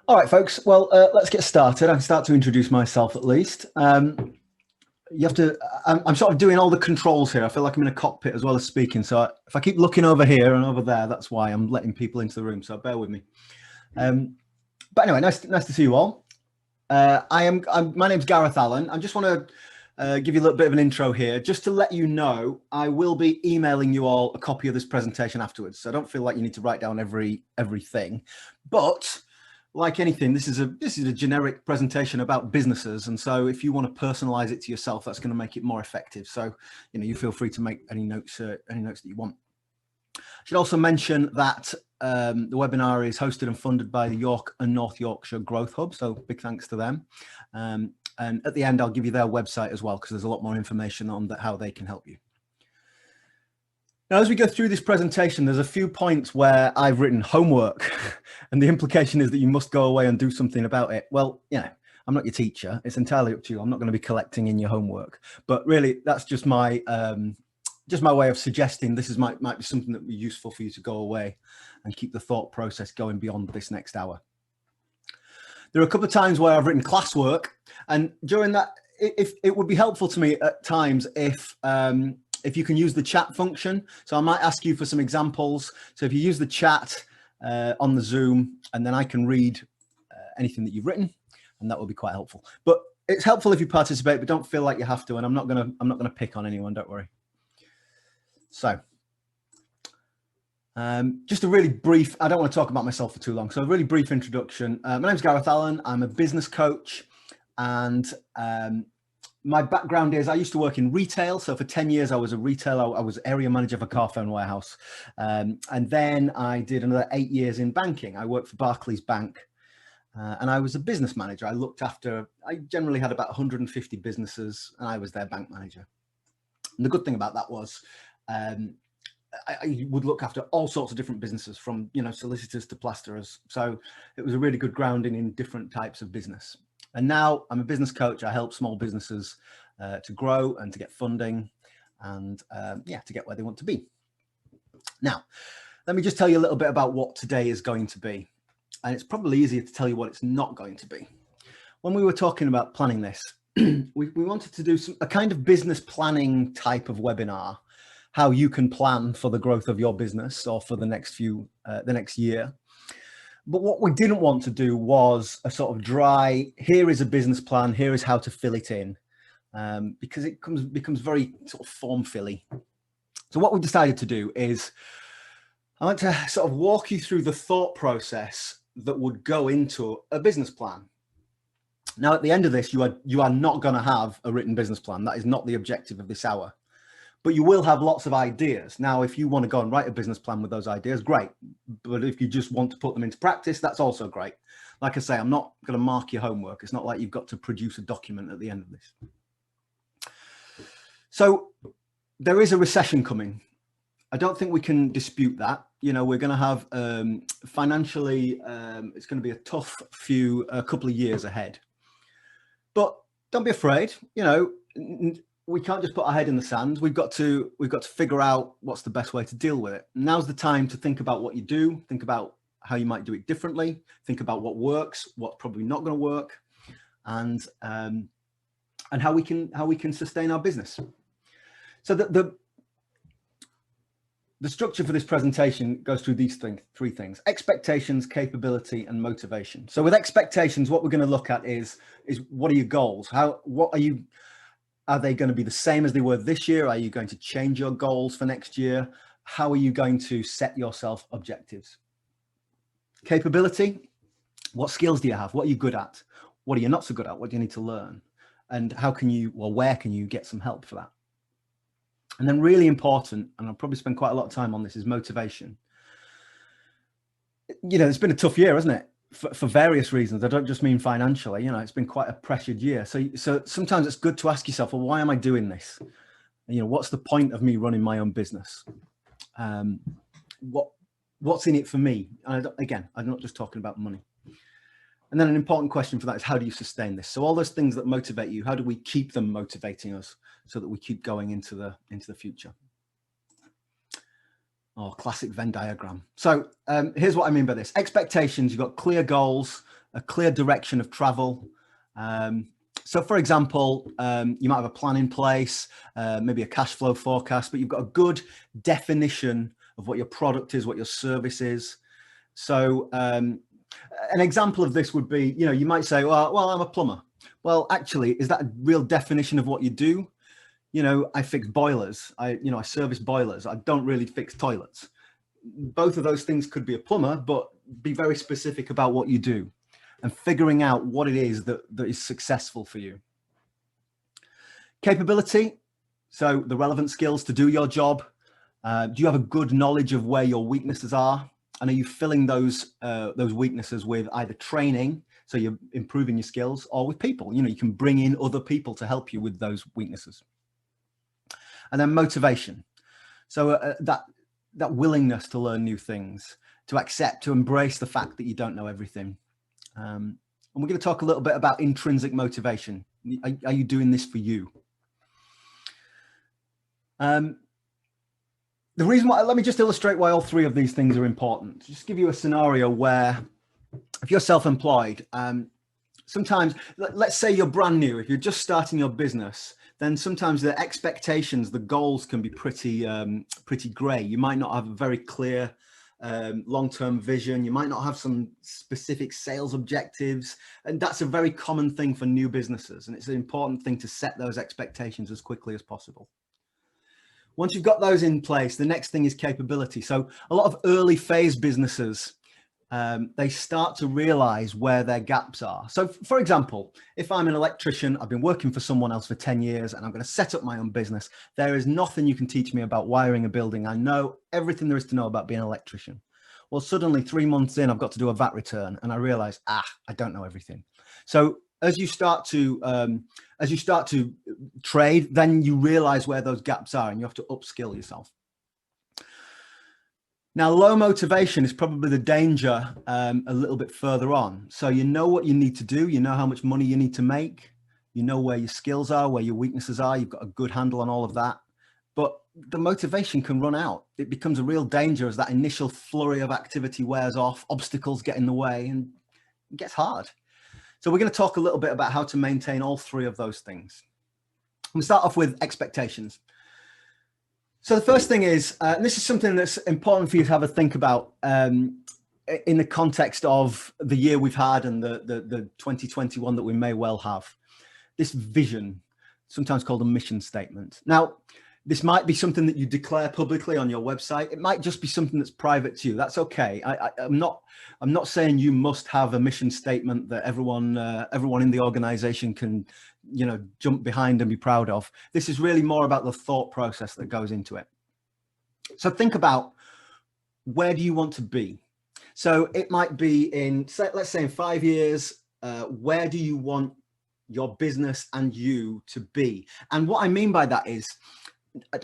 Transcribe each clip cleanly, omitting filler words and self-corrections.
All right, folks. Well, let's get started. I can start to introduce myself at least. You have to. I'm sort of doing all the controls here. I feel like I'm in a cockpit as well as speaking. So if I keep looking over here and over there, that's why I'm letting people into the room. So bear with me. But anyway, nice to see you all. My name's Gareth Allen. I just want to give you a little bit of an intro here, just to let you know I will be emailing you all a copy of this presentation afterwards. So I don't feel like you need to write down everything, but like anything, this is a generic presentation about businesses, and so if you want to personalize it to yourself, that's going to make it more effective. So you feel free to make any notes that you want. I should also mention that the webinar is hosted and funded by the York and North Yorkshire Growth Hub, so big thanks to them. And at the end, I'll give you their website as well, because there's a lot more information on how they can help you. Now, as we go through this presentation, there's a few points where I've written homework, and the implication is that you must go away and do something about it. Well, I'm not your teacher. It's entirely up to you. I'm not going to be collecting in your homework, but really that's just my way of suggesting this might be something that would be useful for you to go away and keep the thought process going beyond this next hour. There are a couple of times where I've written classwork, and during that, if it would be helpful to me at times if you can use the chat function. So I might ask you for some examples. So if you use the chat on the Zoom, and then I can read anything that you've written, and that will be quite helpful. But it's helpful if you participate, but don't feel like you have to. And I'm not gonna pick on anyone. Don't worry. So just a really brief, I don't want to talk about myself for too long. So a really brief introduction. My name's Gareth Allen. I'm a business coach, and my background is I used to work in retail. So for 10 years, I was a retailer. I was area manager for Carphone Warehouse. And then I did another 8 years in banking. I worked for Barclays Bank, and I was a business manager. I generally had about 150 businesses, and I was their bank manager. And the good thing about that was I would look after all sorts of different businesses, from solicitors to plasterers. So it was a really good grounding in different types of business. And now I'm a business coach. I help small businesses to grow and to get funding, and to get where they want to be. Now, let me just tell you a little bit about what today is going to be. And it's probably easier to tell you what it's not going to be. When we were talking about planning this, we wanted to do a kind of business planning type of webinar, how you can plan for the growth of your business or for the next year. But what we didn't want to do was a sort of dry, here is a business plan, here is how to fill it in, because it becomes very sort of form filly. So what we decided to do is I want to sort of walk you through the thought process that would go into a business plan. Now, at the end of this, you are not going to have a written business plan. That is not the objective of this hour. But you will have lots of ideas. Now, if you want to go and write a business plan with those ideas, great. But if you just want to put them into practice, that's also great. Like I say, I'm not going to mark your homework. It's not like you've got to produce a document at the end of this. So there is a recession coming. I don't think we can dispute that. We're going to have financially, it's going to be a tough couple of years ahead. But don't be afraid. We can't just put our head in the sand. We've got to figure out what's the best way to deal with it. Now's the time to think about what you do, think about how you might do it differently, think about what works, what's probably not going to work, and how we can sustain our business. So the structure for this presentation goes through these three things: expectations, capability, and motivation. So with expectations, what we're going to look at is what are your goals? Are they going to be the same as they were this year? Are you going to change your goals for next year? How are you going to set yourself objectives? Capability, what skills do you have? What are you good at? What are you not so good at? What do you need to learn? And where can you get some help for that? And then really important, and I'll probably spend quite a lot of time on this, is motivation. It's been a tough year, hasn't it? For various reasons. I don't just mean financially. It's been quite a pressured year. So sometimes it's good to ask yourself, well, why am I doing this? What's the point of me running my own business? What's in it for me? And I'm not just talking about money. And then an important question for that is, how do you sustain this? So all those things that motivate you, how do we keep them motivating us so that we keep going into the future? Oh, classic Venn diagram. So here's what I mean by this. Expectations, you've got clear goals, a clear direction of travel. So for example, you might have a plan in place, maybe a cash flow forecast, but you've got a good definition of what your product is, what your service is. So an example of this would be, you might say, well, I'm a plumber. Well, actually, is that a real definition of what you do? I fix boilers. I service boilers. I don't really fix toilets. Both of those things could be a plumber, but be very specific about what you do and figuring out what it is that is successful for you. Capability. So the relevant skills to do your job. Do you have a good knowledge of where your weaknesses are? And are you filling those weaknesses with either training, so you're improving your skills, or with people? You can bring in other people to help you with those weaknesses. And then motivation. So that willingness to learn new things, to accept, to embrace the fact that you don't know everything. And we're going to talk a little bit about intrinsic motivation. Are you doing this for you? The reason why, let me just illustrate why all three of these things are important. Just give you a scenario where if you're self-employed, sometimes, let's say you're brand new, if you're just starting your business, then sometimes the expectations, the goals can be pretty gray. You might not have a very clear long-term vision. You might not have some specific sales objectives. And that's a very common thing for new businesses. And it's an important thing to set those expectations as quickly as possible. Once you've got those in place, the next thing is capability. So a lot of early phase businesses, they start to realize where their gaps are. So for example, if I'm an electrician, I've been working for someone else for 10 years and I'm going to set up my own business. There is nothing you can teach me about wiring a building. I know everything there is to know about being an electrician. Well, suddenly 3 months in, I've got to do a VAT return and I realize, I don't know everything. So as you start to trade, then you realize where those gaps are and you have to upskill yourself. Now, low motivation is probably the danger a little bit further on. So you know what you need to do. You know how much money you need to make. You know where your skills are, where your weaknesses are. You've got a good handle on all of that. But the motivation can run out. It becomes a real danger as that initial flurry of activity wears off, obstacles get in the way, and it gets hard. So we're going to talk a little bit about how to maintain all three of those things. I'm going to start off with expectations. So the first thing is, and this is something that's important for you to have a think about in the context of the year we've had and the 2021 that we may well have. This vision, sometimes called a mission statement. Now, this might be something that you declare publicly on your website. It might just be something that's private to you. That's okay. I'm not saying you must have a mission statement that everyone in the organization can, jump behind and be proud of. This is really more about the thought process that goes into it. So think about, where do you want to be? So it might be let's say in 5 years, where do you want your business and you to be? And what I mean by that is,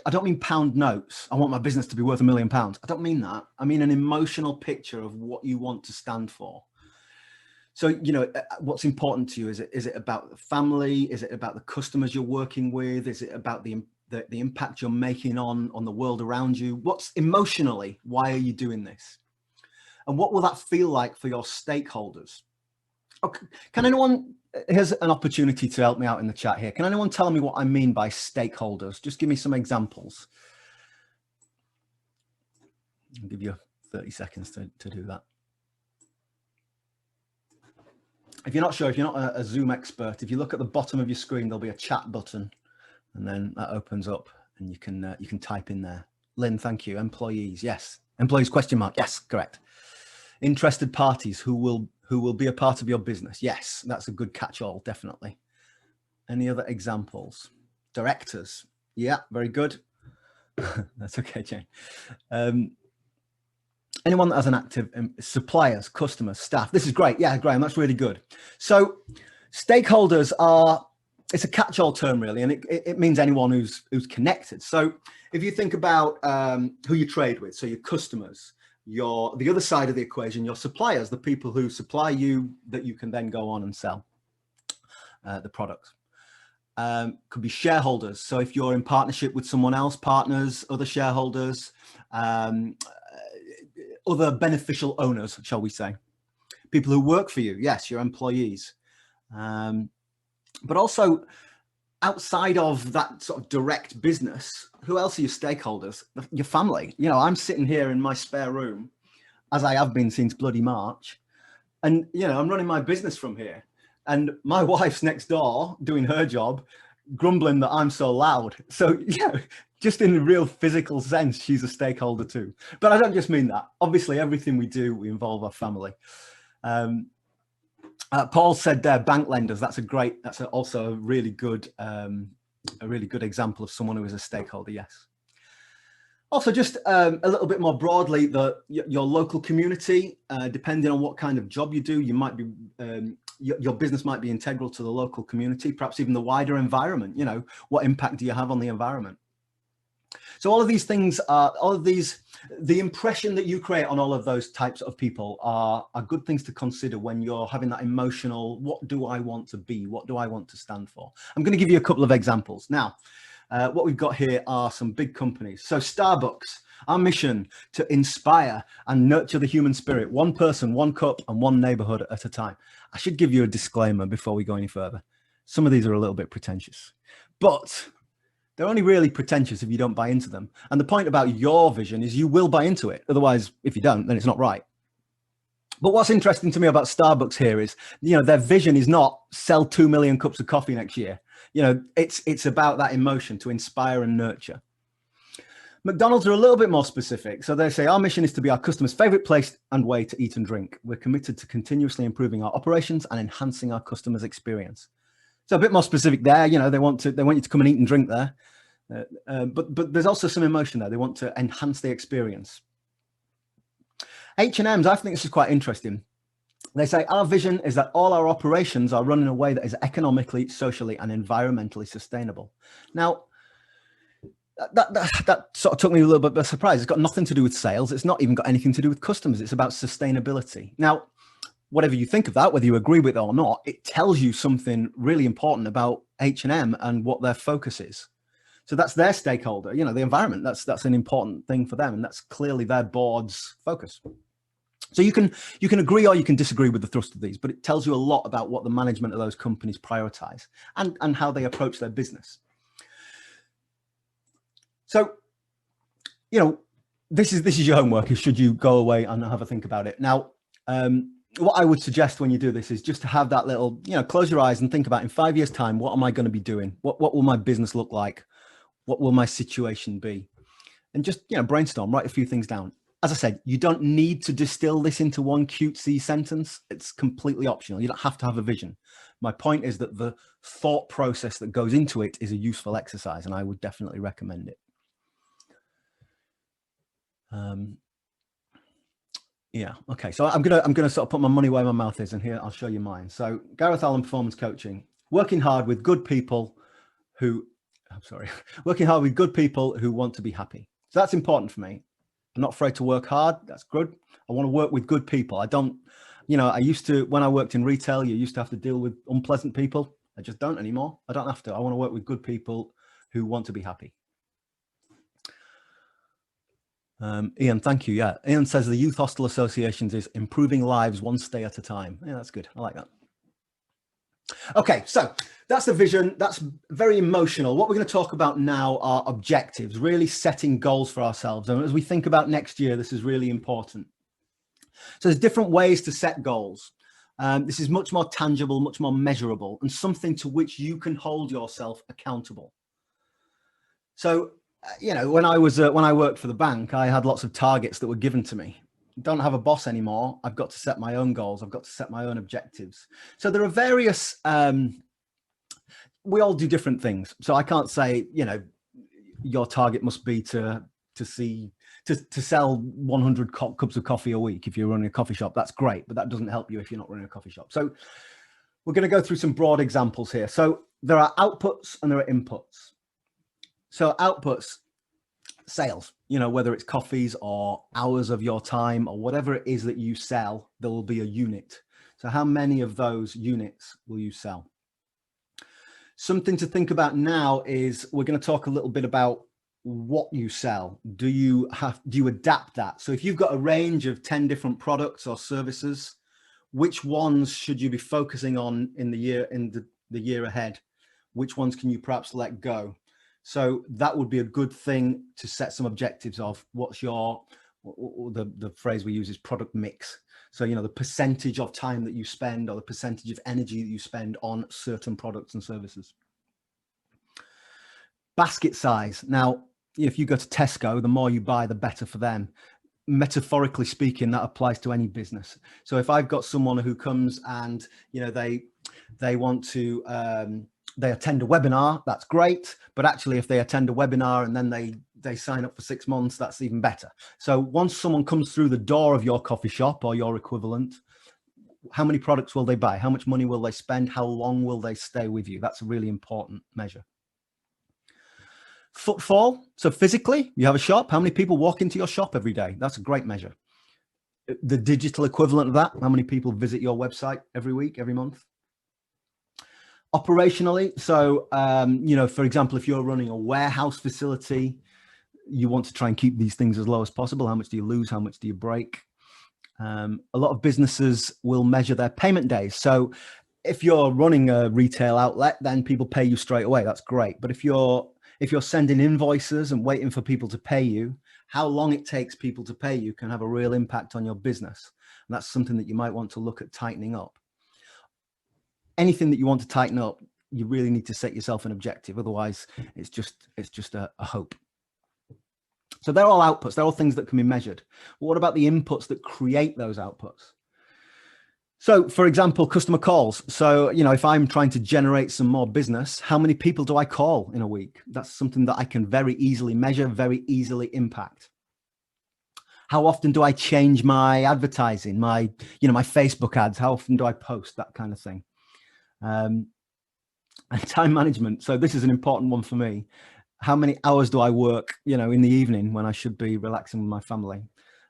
I don't mean pound notes. I want my business to be worth £1 million. I don't mean that. I mean an emotional picture of what you want to stand for. So, what's important to you? Is it about the family? Is it about the customers you're working with? Is it about the impact you're making on the world around you? What's emotionally, why are you doing this? And what will that feel like for your stakeholders? Okay. Here's an opportunity to help me out in the chat here. Can anyone tell me what I mean by stakeholders? Just give me some examples. I'll give you 30 seconds to do that. If you're not sure, if you're not a Zoom expert, if you look at the bottom of your screen, there'll be a chat button, and then that opens up and you can type in there. Lynn, thank you. Employees, yes. Employees, question mark, yes, correct. Interested parties, who will be a part of your business. Yes, that's a good catch-all, definitely. Any other examples? Directors. Yeah, very good. That's okay, Jane. Anyone that has an active suppliers, customers, staff. This is great. Yeah, Graham, that's really good. So stakeholders it's a catch-all term really, and it means anyone who's connected. So if you think about who you trade with, so your customers, the other side of the equation, your suppliers, the people who supply you that you can then go on and sell the product. Could be shareholders. So if you're in partnership with someone else, partners, other shareholders, other beneficial owners, shall we say. People who work for you, yes, your employees. But also outside of that sort of direct business, who else are your stakeholders? Your family. You know, I'm sitting here in my spare room, as I have been since bloody March. And, you know, I'm running my business from here. And my wife's next door doing her job, grumbling that I'm so loud. So, yeah, just in the real physical sense, she's a stakeholder too. But I don't just mean that. Obviously, everything we do, we involve our family. Paul said there, bank lenders. That's also a really good example of someone who is a stakeholder. Yes. Also, just a little bit more broadly, your local community, depending on what kind of job you do, you might be your business might be integral to the local community, perhaps even the wider environment. You know, what impact do you have on the environment? So all of these things are, the impression that you create on all of those types of people are good things to consider when you're having that emotional, what do I want to be? What do I want to stand for? I'm going to give you a couple of examples. Now, what we've got here are some big companies. So Starbucks, our mission to inspire and nurture the human spirit, one person, one cup and one neighborhood at a time. I should give you a disclaimer before we go any further. Some of these are a little bit pretentious, but they're only really pretentious if you don't buy into them. And the point about your vision is you will buy into it. Otherwise, if you don't, then it's not right. But what's interesting to me about Starbucks here is, you know, their vision is not sell 2 million cups of coffee next year. You know, it's about that emotion to inspire and nurture. McDonald's are a little bit more specific. So they say our mission is to be our customers' favorite place and way to eat and drink. We're committed to continuously improving our operations and enhancing our customers' experience. So a bit more specific there, you know, they want you to come and eat and drink there. But there's also some emotion there. They want to enhance the experience. H&M's, I think this is quite interesting. They say our vision is that all our operations are run in a way that is economically, socially, and environmentally sustainable. Now, that sort of took me a little bit by surprise. It's got nothing to do with sales. It's not even got anything to do with customers. It's about sustainability. Now, whatever you think of that, whether you agree with it or not, it tells you something really important about H&M and what their focus is. So that's their stakeholder, you know, the environment. That's an important thing for them, and that's clearly their board's focus. So you can agree or you can disagree with the thrust of these, but it tells you a lot about what the management of those companies prioritize and how they approach their business. So, you know, this is your homework. Should you go away and have a think about it now? What I would suggest when you do this is just to have that little, you know, close your eyes and think about in 5 years' time, what am I going to be doing? What will my business look like? What will my situation be? And just, you know, brainstorm, write a few things down. As I said, you don't need to distill this into one cutesy sentence. It's completely optional. You don't have to have a vision. My point is that the thought process that goes into it is a useful exercise, and I would definitely recommend it. Yeah. Okay. So I'm gonna sort of put my money where my mouth is, and here I'll show you mine. So Gareth Allen Performance Coaching, working hard with good people who want to be happy. So that's important for me. I'm not afraid to work hard. That's good. I want to work with good people. I don't, you know, I used to, when I worked in retail, you used to have to deal with unpleasant people. I just don't anymore. I don't have to. I want to work with good people who want to be happy. Ian, thank you. Yeah. Ian says the Youth Hostel Associations is improving lives one stay at a time. Yeah, that's good. I like that. Okay, so that's the vision. That's very emotional. What we're going to talk about now are objectives, really setting goals for ourselves. And as we think about next year, this is really important. So there's different ways to set goals. This is much more tangible, much more measurable, and something to which you can hold yourself accountable. So, you know, when I worked for the bank, I had lots of targets that were given to me. Don't have a boss anymore. I've got to set my own goals. I've got to set my own objectives. So there are various, we all do different things. So I can't say, you know, your target must be to sell 100 cups of coffee a week. If you're running a coffee shop, that's great, but that doesn't help you if you're not running a coffee shop. So we're going to go through some broad examples here. So there are outputs and there are inputs. So outputs, sales, you know, whether it's coffees or hours of your time or whatever it is that you sell, there will be a unit. So how many of those units will you sell? Something to think about now is we're going to talk a little bit about what you sell. Do you adapt that? So if you've got a range of 10 different products or services, which ones should you be focusing on in the year ahead? Which ones can you perhaps let go? So that would be a good thing to set some objectives of. What's your, the phrase we use is product mix. So, you know, the percentage of time that you spend or the percentage of energy that you spend on certain products and services. Basket size. Now, if you go to Tesco, the more you buy, the better for them. Metaphorically speaking, that applies to any business. So if I've got someone who comes and, you know, they want to, they attend a webinar, that's great. But actually, if they attend a webinar and then they sign up for 6 months, that's even better. So once someone comes through the door of your coffee shop or your equivalent, how many products will they buy? How much money will they spend? How long will they stay with you? That's a really important measure. Footfall. So physically, you have a shop. How many people walk into your shop every day? That's a great measure. The digital equivalent of that, how many people visit your website every week, every month? Operationally, so, you know, for example, if you're running a warehouse facility, you want to try and keep these things as low as possible. How much do you lose? How much do you break? A lot of businesses will measure their payment days. So if you're running a retail outlet, then people pay you straight away. That's great. But if you're sending invoices and waiting for people to pay you, how long it takes people to pay you can have a real impact on your business. And that's something that you might want to look at tightening up. Anything that you want to tighten up, you really need to set yourself an objective. Otherwise, it's just a hope. So they're all outputs. They're all things that can be measured. But what about the inputs that create those outputs? So, for example, customer calls. So, you know, if I'm trying to generate some more business, how many people do I call in a week? That's something that I can very easily measure, very easily impact. How often do I change my advertising, my Facebook ads? How often do I post? That kind of thing. And time management. So this is an important one for me. How many hours do I work, you know, in the evening when I should be relaxing with my family?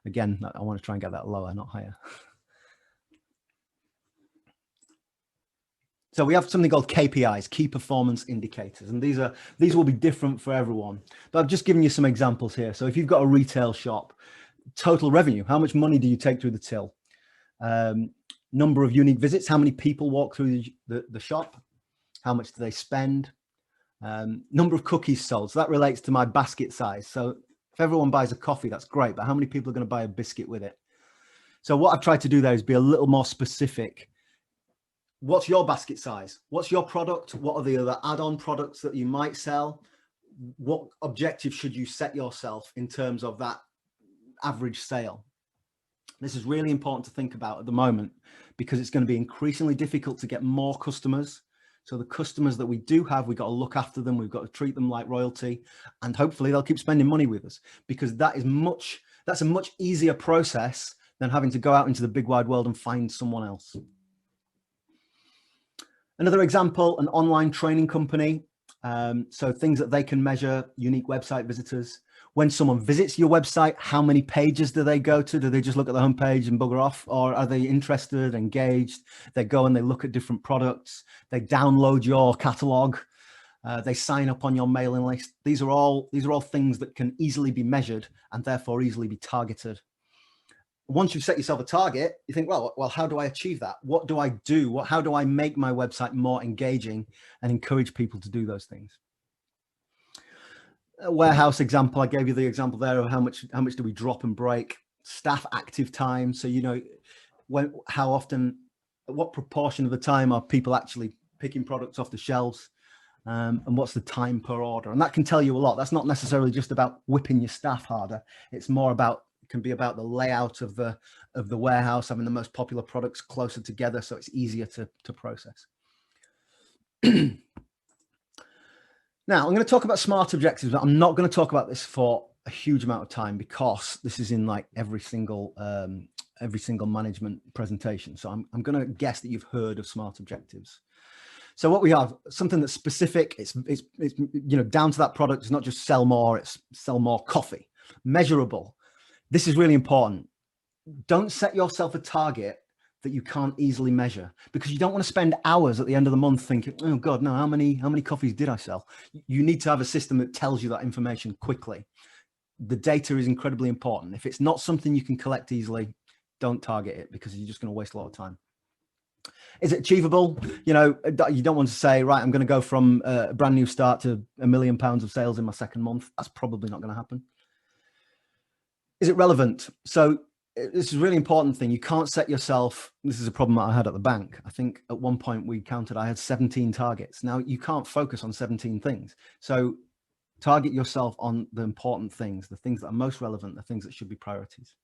Again, I want to try and get that lower, not higher. So we have something called KPIs, key performance indicators, and these will be different for everyone. But I've just given you some examples here. So if you've got a retail shop, total revenue, how much money do you take through the till? Number of unique visits, how many people walk through the shop? How much do they spend? Number of cookies sold. So that relates to my basket size. So if everyone buys a coffee, that's great, but how many people are going to buy a biscuit with it? So what I've tried to do there is be a little more specific. What's your basket size? What's your product? What are the other add-on products that you might sell? What objective should you set yourself in terms of that average sale? This is really important to think about at the moment because it's going to be increasingly difficult to get more customers. So the customers that we do have, we've got to look after them. We've got to treat them like royalty, and hopefully they'll keep spending money with us, because that's a much easier process than having to go out into the big wide world and find someone else. Another example, an online training company. So things that they can measure: unique website visitors. When someone visits your website, how many pages do they go to? Do they just look at the homepage and bugger off? Or are they interested, engaged? They go and they look at different products. They download your catalog. They sign up on your mailing list. These are all things that can easily be measured and therefore easily be targeted. Once you've set yourself a target, you think, well, how do I achieve that? What do I do? How do I make my website more engaging and encourage people to do those things? A warehouse example, I gave you the example there of how much do we drop and break. Staff active time. So, you know, how often, what proportion of the time are people actually picking products off the shelves? And what's the time per order? And that can tell you a lot. That's not necessarily just about whipping your staff harder. It's more about, can be about the layout of the warehouse, having the most popular products closer together so it's easier to process. Now, I'm going to talk about SMART objectives, but I'm not going to talk about this for a huge amount of time because this is in like every single management presentation. So I'm going to guess that you've heard of SMART objectives. So what we have, something that's specific, it's you know, down to that product. It's not just sell more, it's sell more coffee. Measurable. This is really important. Don't set yourself a target that you can't easily measure, because you don't want to spend hours at the end of the month thinking, oh God, no, how many coffees did I sell? You need to have a system that tells you that information quickly. The data is incredibly important. If it's not something you can collect easily, don't target it, because you're just going to waste a lot of time. Is it achievable? You know, you don't want to say, right, I'm going to go from a brand new start to £1 million of sales in my second month. That's probably not going to happen. Is it relevant? So this is a really important thing. You can't set yourself, this is a problem that I had at the bank. I think at one point we counted, I had 17 targets. Now you can't focus on 17 things. So target yourself on the important things, the things that are most relevant, the things that should be priorities.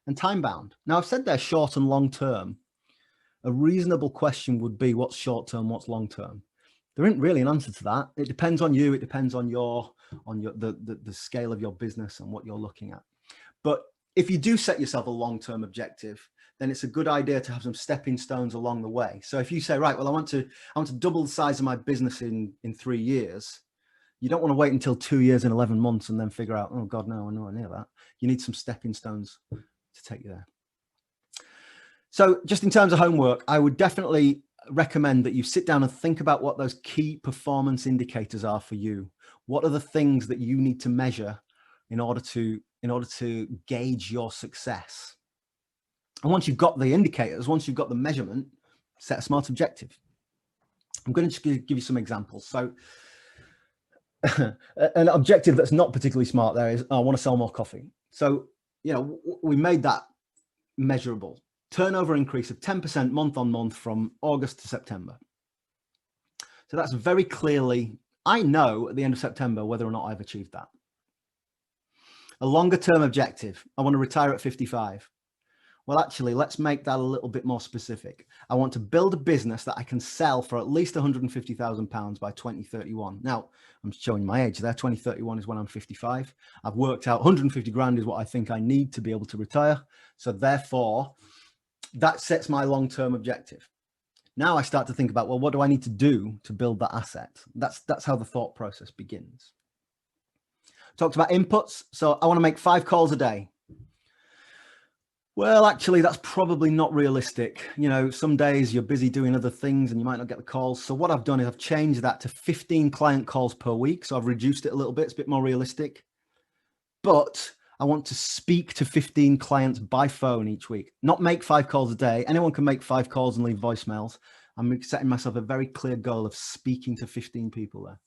And time bound. Now I've said they're short and long term. A reasonable question would be what's short term, what's long term? There isn't really an answer to that. It depends on you. It depends on the scale of your business and what you're looking at. But if you do set yourself a long-term objective, then it's a good idea to have some stepping stones along the way. So if you say, right, well, I want to double the size of my business in 3 years, you don't want to wait until 2 years and 11 months and then figure out, oh God, no, I'm nowhere near that. You need some stepping stones to take you there. So just in terms of homework, I would definitely recommend that you sit down and think about what those key performance indicators are for you. What are the things that you need to measure in order to gauge your success? And once you've got the indicators, once you've got the measurement, set a smart objective. I'm going to just give you some examples. So an objective that's not particularly smart there is, I want to sell more coffee. So, you know, we made that measurable. Turnover increase of 10% month on month from August to September. So that's very clearly, I know at the end of September whether or not I've achieved that. A longer term objective, I want to retire at 55. Well, actually, let's make that a little bit more specific. I want to build a business that I can sell for at least £150,000 by 2031. Now, I'm showing my age there. 2031 is when I'm 55. I've worked out 150 grand is what I think I need to be able to retire. So therefore, that sets my long-term objective. Now I start to think about, well, what do I need to do to build that asset? That's how the thought process begins. Talked about inputs. So I want to make 5 calls a day. Well, actually, that's probably not realistic. You know, some days you're busy doing other things and you might not get the calls. So what I've done is I've changed that to 15 client calls per week. So I've reduced it a little bit. It's a bit more realistic. But I want to speak to 15 clients by phone each week, not make 5 calls a day. Anyone can make 5 calls and leave voicemails. I'm setting myself a very clear goal of speaking to 15 people there.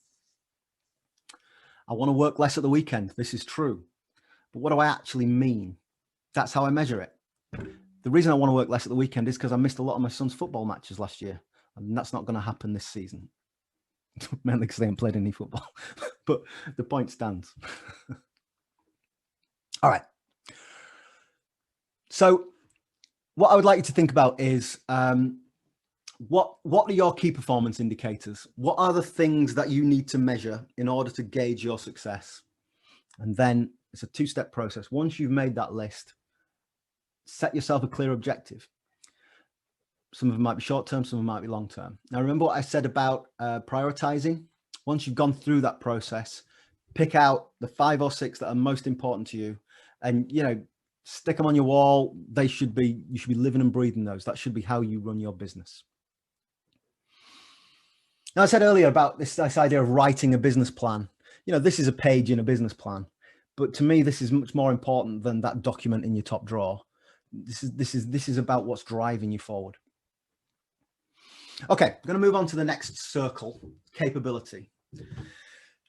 I want to work less at the weekend. This is true. But what do I actually mean? That's how I measure it. The reason I want to work less at the weekend is because I missed a lot of my son's football matches last year. And that's not going to happen this season. Mainly because they haven't played any football. But the point stands. All right. So what I would like you to think about is what are your key performance indicators? What are the things that you need to measure in order to gauge your success? And then it's a 2-step process. Once you've made that list, set yourself a clear objective. Some of them might be short term, some of them might be long term. Now, remember what I said about prioritizing? Once you've gone through that process, pick out the 5 or 6 that are most important to you and, you know, stick them on your wall. You should be living and breathing those. That should be how you run your business. Now, I said earlier about this idea of writing a business plan. You know, this is a page in a business plan, but to me, this is much more important than that document in your top drawer. This is about what's driving you forward. Okay, I'm going to move on to the next circle, capability.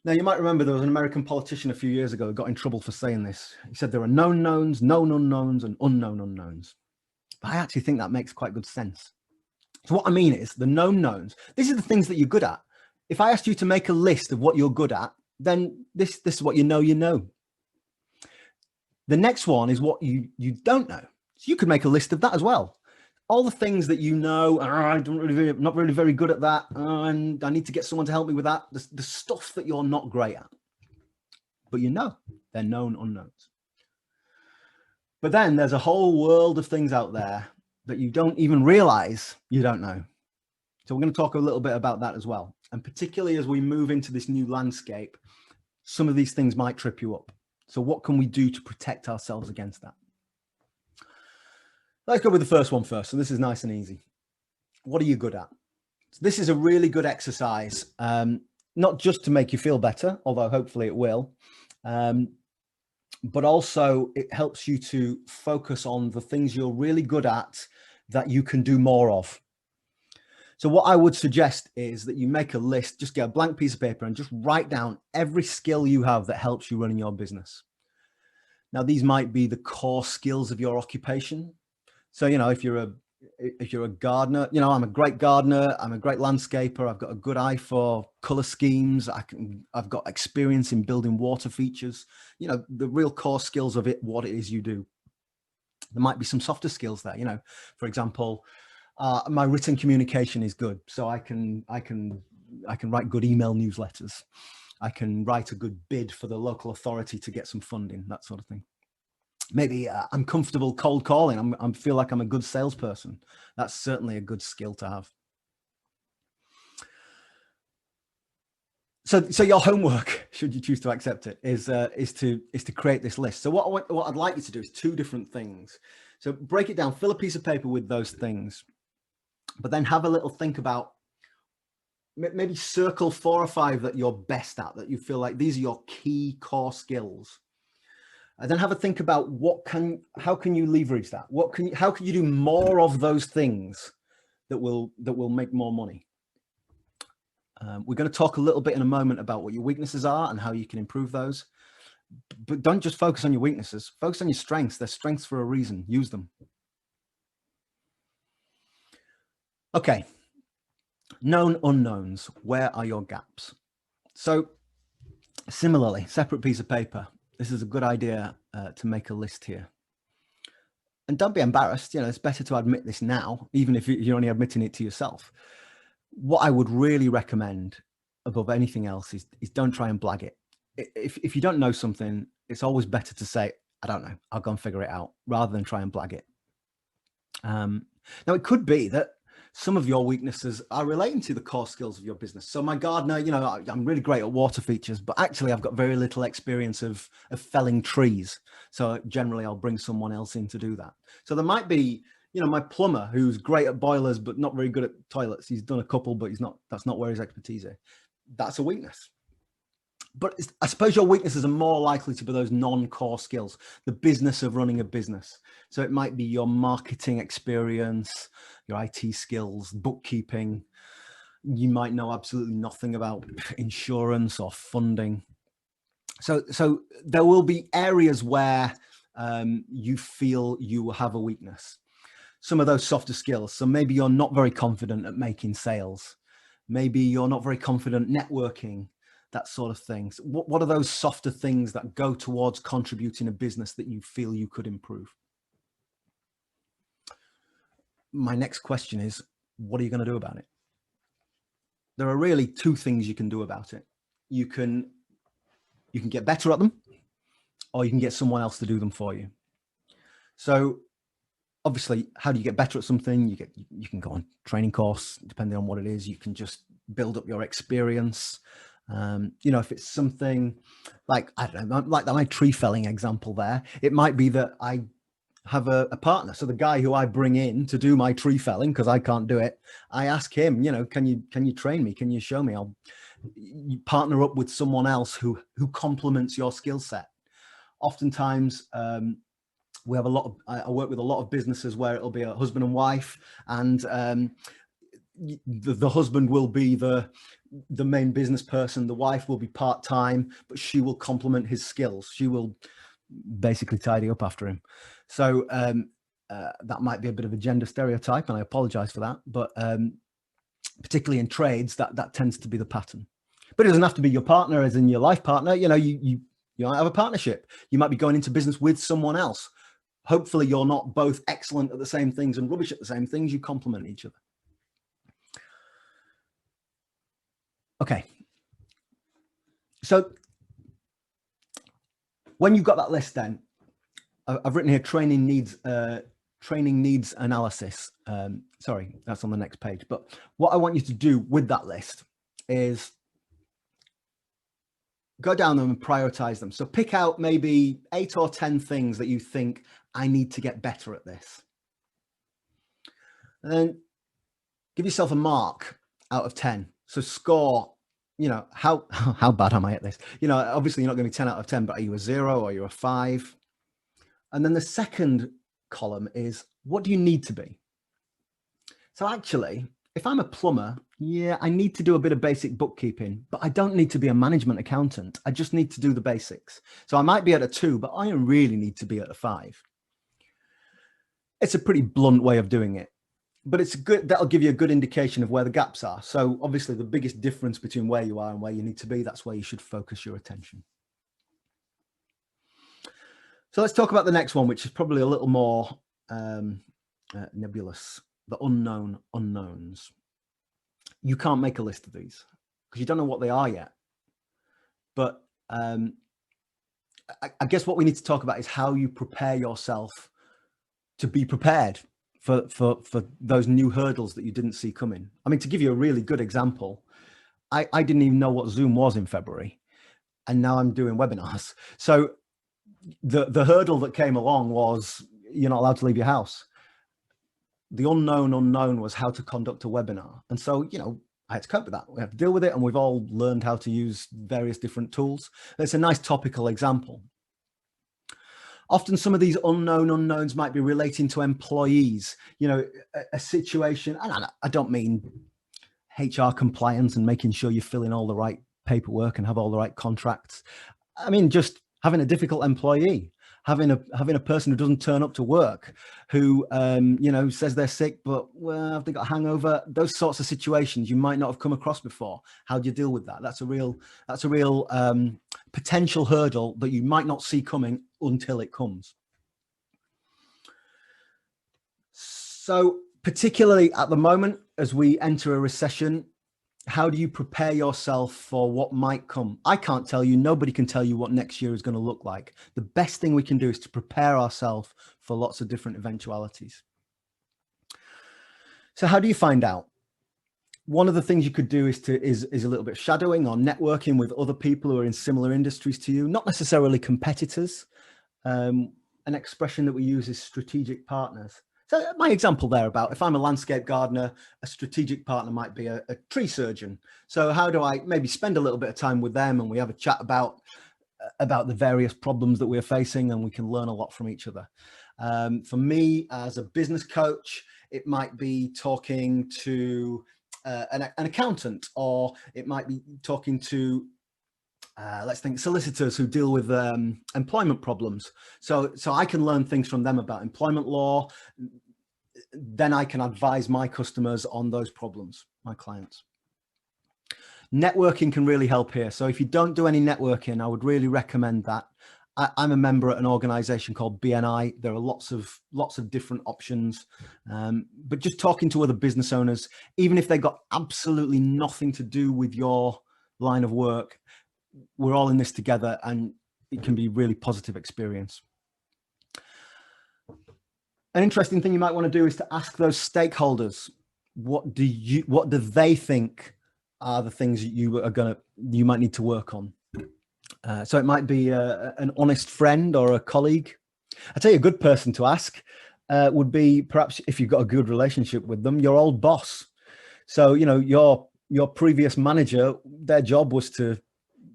Now, you might remember there was an American politician a few years ago who got in trouble for saying this. He said there are known knowns, known unknowns, and unknown unknowns. But I actually think that makes quite good sense. So what I mean is the known knowns, these are the things that you're good at. If I asked you to make a list of what you're good at, then this is what you know. The next one is what you don't know. So you could make a list of that as well. All the things that you know, I'm not really very good at that, and I need to get someone to help me with that. The stuff that you're not great at, but you know, they're known unknowns. But then there's a whole world of things out there that you don't even realize you don't know. So we're going to talk a little bit about that as well. And particularly as we move into this new landscape, some of these things might trip you up. So what can we do to protect ourselves against that? Let's go with the first one first. So this is nice and easy. What are you good at? So this is a really good exercise, not just to make you feel better, although hopefully it will, but also it helps you to focus on the things you're really good at that you can do more of. So what I would suggest is that you make a list, just get a blank piece of paper and just write down every skill you have that helps you running your business. Now, these might be the core skills of your occupation. So, if you're a gardener, I'm a great gardener, I'm a great landscaper, I've got a good eye for color schemes, I've got experience in building water features, the real core skills of it, what it is you do. There might be some softer skills there, for example, my written communication is good, so I can write good email newsletters. I can write a good bid for the local authority to get some funding, that sort of thing. Maybe I'm comfortable cold calling. I feel like I'm a good salesperson. That's certainly a good skill to have. So your homework, should you choose to accept it, is to create this list. So what I'd like you to do is two different things. So break it down, fill a piece of paper with those things, but then have a little think about, maybe circle 4 or 5 that you're best at, that you feel like these are your key core skills. And then have a think about how can you leverage that? How can you do more of those things that will make more money? We're going to talk a little bit in a moment about what your weaknesses are and how you can improve those. But don't just focus on your weaknesses. Focus on your strengths. They're strengths for a reason. Use them. Okay. Known unknowns. Where are your gaps? So similarly, separate piece of paper. This is a good idea to make a list here. And don't be embarrassed. It's better to admit this now, even if you're only admitting it to yourself. What I would really recommend above anything else is don't try and blag it. If you don't know something, it's always better to say, I don't know, I'll go and figure it out, rather than try and blag it. Now, it could be that some of your weaknesses are relating to the core skills of your business. So my gardener, I'm really great at water features, but actually I've got very little experience of felling trees. So generally I'll bring someone else in to do that. So there might be, my plumber who's great at boilers, but not very good at toilets. He's done a couple, but that's not where his expertise is. That's a weakness. But I suppose your weaknesses are more likely to be those non-core skills, the business of running a business. So it might be your marketing experience, your IT skills, bookkeeping. You might know absolutely nothing about insurance or funding. So there will be areas where you feel you have a weakness. Some of those softer skills. So maybe you're not very confident at making sales. Maybe you're not very confident networking, that sort of thing. So what are those softer things that go towards contributing a business that you feel you could improve? My next question is, what are you going to do about it? There are really 2 things you can do about it. You can get better at them, or you can get someone else to do them for you. So obviously, how do you get better at something? You can go on training course, depending on what it is. You can just build up your experience. If it's something like, I don't know, like my tree felling example there, it might be that I have a partner. So the guy who I bring in to do my tree felling, because I can't do it, I ask him, can you train me? Can you show me? You partner up with someone else who complements your skill set. Oftentimes, we have I work with a lot of businesses where it'll be a husband and wife, and the husband will be the main business person. The wife will be part-time, but she will complement his skills. She will basically tidy up after him. So that might be a bit of a gender stereotype, and I apologize for that. But particularly in trades, that tends to be the pattern. But it doesn't have to be your partner, as in your life partner. You might have a partnership. You might be going into business with someone else. Hopefully you're not both excellent at the same things and rubbish at the same things. You complement each other. Okay. So when you've got that list, then I've written here training needs analysis. Sorry, that's on the next page. But what I want you to do with that list is go down them and prioritize them. So pick out maybe 8 or 10 things that you think, I need to get better at this. And then give yourself a mark out of 10. So score, how bad am I at this? Obviously you're not going to be 10 out of 10, but are you a 0 or you're a 5? And then the second column is, what do you need to be? So actually, if I'm a plumber, yeah, I need to do a bit of basic bookkeeping, but I don't need to be a management accountant. I just need to do the basics. So I might be at a 2, but I really need to be at a 5. It's a pretty blunt way of doing it, but it's good. That'll give you a good indication of where the gaps are. So obviously the biggest difference between where you are and where you need to be, that's where you should focus your attention. So let's talk about the next one, which is probably a little more nebulous. The unknown unknowns. You can't make a list of these because you don't know what they are yet. But I guess what we need to talk about is how you prepare yourself to be prepared for those new hurdles that you didn't see coming. I mean, to give you a really good example, I didn't even know what Zoom was in February, and now I'm doing webinars. So the hurdle that came along was you're not allowed to leave your house. The unknown unknown was how to conduct a webinar. And so, you know, I had to cope with that. We have to deal with it, and we've all learned how to use various different tools. It's a nice topical example. Often some of these unknown unknowns might be relating to employees, you know, a situation, and I don't mean HR compliance and making sure you fill in all the right paperwork and have all the right contracts. I mean, just having a difficult employee, having a person who doesn't turn up to work, who you know, says they're sick, but well, have they got a hangover? Those sorts of situations you might not have come across before. How do you deal with that? That's a real potential hurdle that you might not see coming until it comes. So particularly at the moment, as we enter a recession, how do you prepare yourself for what might come? I can't tell you, nobody can tell you what next year is going to look like. The best thing we can do is to prepare ourselves for lots of different eventualities. So how do you find out? One of the things you could do is a little bit of shadowing or networking with other people who are in similar industries to you, not necessarily competitors. An expression that we use is strategic partners. So my example there about if I'm a landscape gardener, a strategic partner might be a tree surgeon. So how do I maybe spend a little bit of time with them, and we have a chat about the various problems that we're facing, and we can learn a lot from each other. For me as a business coach, it might be talking to an accountant, or it might be talking to let's think solicitors who deal with employment problems. So I can learn things from them about employment law. Then I can advise my customers on those problems, my clients. Networking can really help here. So if you don't do any networking, I would really recommend that. I'm a member at an organization called BNI. There are lots of different options, but just talking to other business owners, even if they've got absolutely nothing to do with your line of work, we're all in this together, and it can be a really positive experience. An interesting thing you might want to do is to ask those stakeholders, what do they think are the things you might need to work on? So it might be an honest friend or a colleague. I tell you, a good person to ask would be, perhaps if you've got a good relationship with them, your old boss. So, you know, your previous manager, their job was to